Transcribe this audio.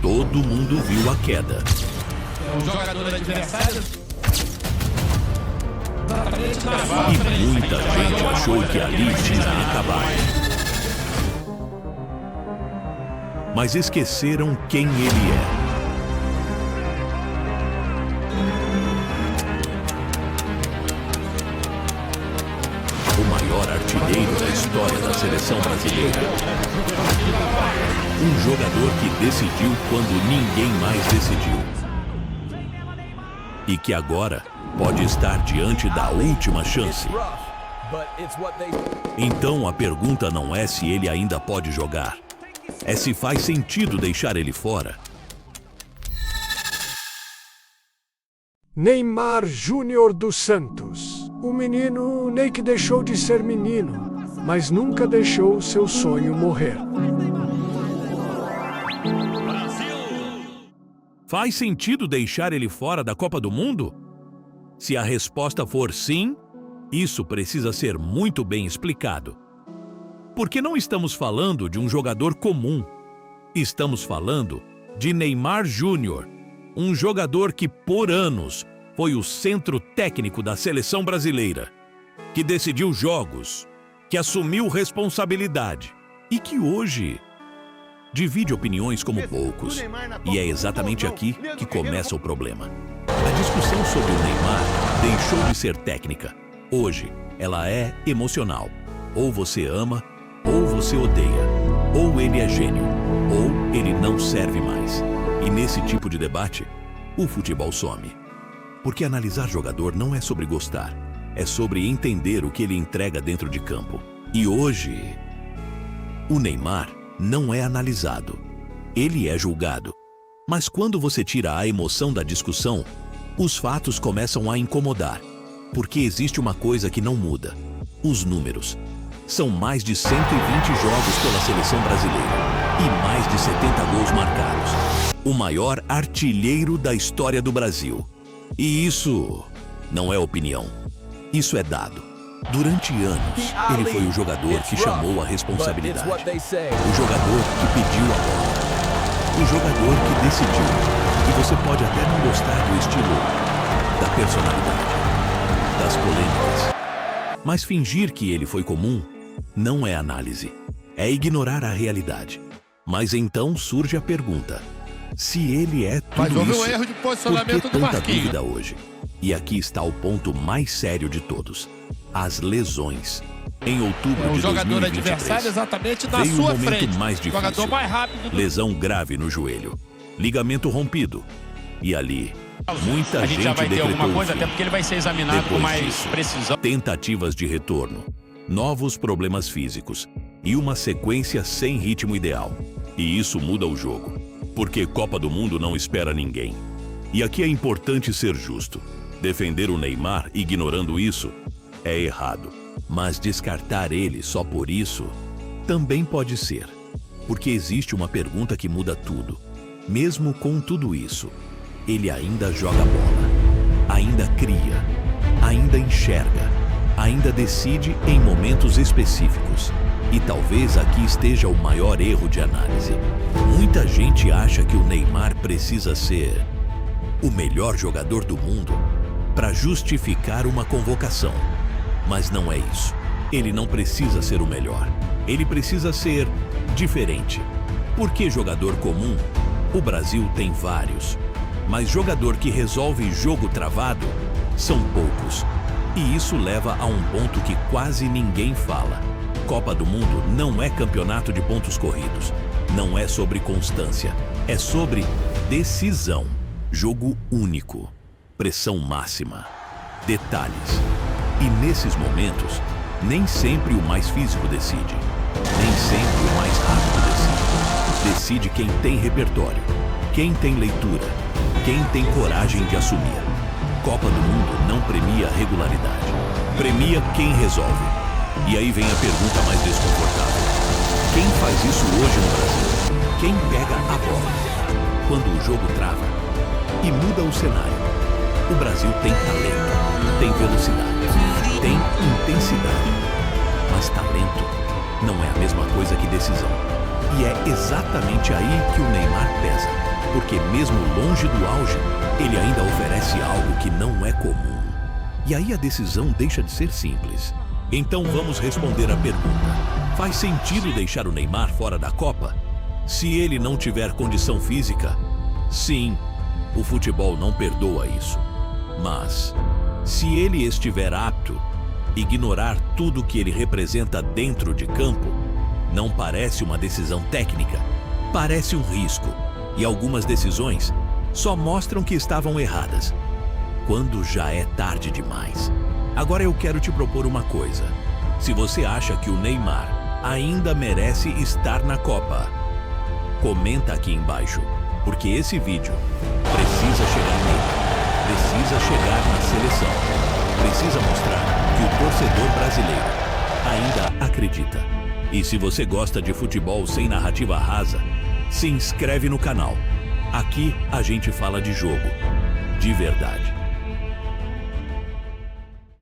Todo mundo viu a queda. O jogador adversário. E muita gente achou que ali tinha acabado. Mas esqueceram quem ele é. O maior artilheiro da história da seleção brasileira. Um jogador que decidiu quando ninguém mais decidiu. E que agora pode estar diante da última chance. Então a pergunta não é se ele ainda pode jogar. É se faz sentido deixar ele fora. Neymar Júnior dos Santos. O menino nem que deixou de ser menino, mas nunca deixou seu sonho morrer. Faz sentido deixar ele fora da Copa do Mundo? Se a resposta for sim, isso precisa ser muito bem explicado. Porque não estamos falando de um jogador comum. Estamos falando de Neymar Júnior, um jogador que por anos foi o centro técnico da seleção brasileira, que decidiu jogos, que assumiu responsabilidade e que hoje divide opiniões como poucos. E é exatamente aqui que começa o problema. A discussão sobre o Neymar deixou de ser técnica. Hoje, ela é emocional. Ou você ama, ou você odeia. Ou ele é gênio, ou ele não serve mais. E nesse tipo de debate, o futebol some. Porque analisar jogador não é sobre gostar, é sobre entender o que ele entrega dentro de campo. E hoje, o Neymar não é analisado, ele é julgado. Mas quando você tira a emoção da discussão, os fatos começam a incomodar. Porque existe uma coisa que não muda: os números. São mais de 120 jogos pela seleção brasileira e mais de 70 gols marcados. O maior artilheiro da história do Brasil. E isso não é opinião, isso é dado. Durante anos, ele foi o jogador que chamou a responsabilidade. O jogador que pediu a bola. O jogador que decidiu. E você pode até não gostar do estilo, da personalidade, das polêmicas. Mas fingir que ele foi comum não é análise, é ignorar a realidade. Mas então surge a pergunta: se ele é tudo houve isso, um erro de posicionamento por que do tanta Marquinhos? dúvida hoje? E aqui está o ponto mais sério de todos: as lesões. Em outubro O de jogador 2023, adversário exatamente na veio um sua momento frente. mais O difícil. jogador mais rápido do... Lesão grave no joelho, ligamento rompido. E ali, muita A gente já vai ter decretou alguma o coisa, fim. até porque ele vai ser examinado Depois com mais disso, precisão. tentativas de retorno, novos problemas físicos e uma sequência sem ritmo ideal. E isso muda o jogo, porque Copa do Mundo não espera ninguém. E aqui é importante ser justo. Defender o Neymar ignorando isso é errado. Mas descartar ele só por isso também pode ser. Porque existe uma pergunta que muda tudo. Mesmo com tudo isso, ele ainda joga bola, ainda cria, ainda enxerga, ainda decide em momentos específicos. E talvez aqui esteja o maior erro de análise. Muita gente acha que o Neymar precisa ser o melhor jogador do mundo para justificar uma convocação. Mas não é isso. Ele não precisa ser o melhor. Ele precisa ser diferente. Porque jogador comum, o Brasil tem vários. Mas jogador que resolve jogo travado, são poucos. E isso leva a um ponto que quase ninguém fala. Copa do Mundo não é campeonato de pontos corridos. Não é sobre constância. É sobre decisão. Jogo único. Pressão máxima. Detalhes. E nesses momentos, nem sempre o mais físico decide. Nem sempre o mais rápido decide. Decide quem tem repertório, quem tem leitura, quem tem coragem de assumir. Copa do Mundo não premia regularidade. Premia quem resolve. E aí vem a pergunta mais desconfortável: quem faz isso hoje no Brasil? Quem pega a bola? Quando o jogo trava e muda o cenário. O Brasil tem talento, tem velocidade, tem intensidade. Mas talento não é a mesma coisa que decisão. E é exatamente aí que o Neymar pesa. Porque mesmo longe do auge, ele ainda oferece algo que não é comum. E aí a decisão deixa de ser simples. Então vamos responder a pergunta. Faz sentido deixar o Neymar fora da Copa? Se ele não tiver condição física? Sim, o futebol não perdoa isso. Mas, se ele estiver apto, ignorar tudo que ele representa dentro de campo não parece uma decisão técnica, parece um risco. E algumas decisões só mostram que estavam erradas, quando já é tarde demais. Agora eu quero te propor uma coisa. Se você acha que o Neymar ainda merece estar na Copa, comenta aqui embaixo, porque esse vídeo precisa chegar nele, precisa chegar na seleção, precisa mostrar que o torcedor brasileiro ainda acredita. E se você gosta de futebol sem narrativa rasa, se inscreve no canal. Aqui a gente fala de jogo, de verdade.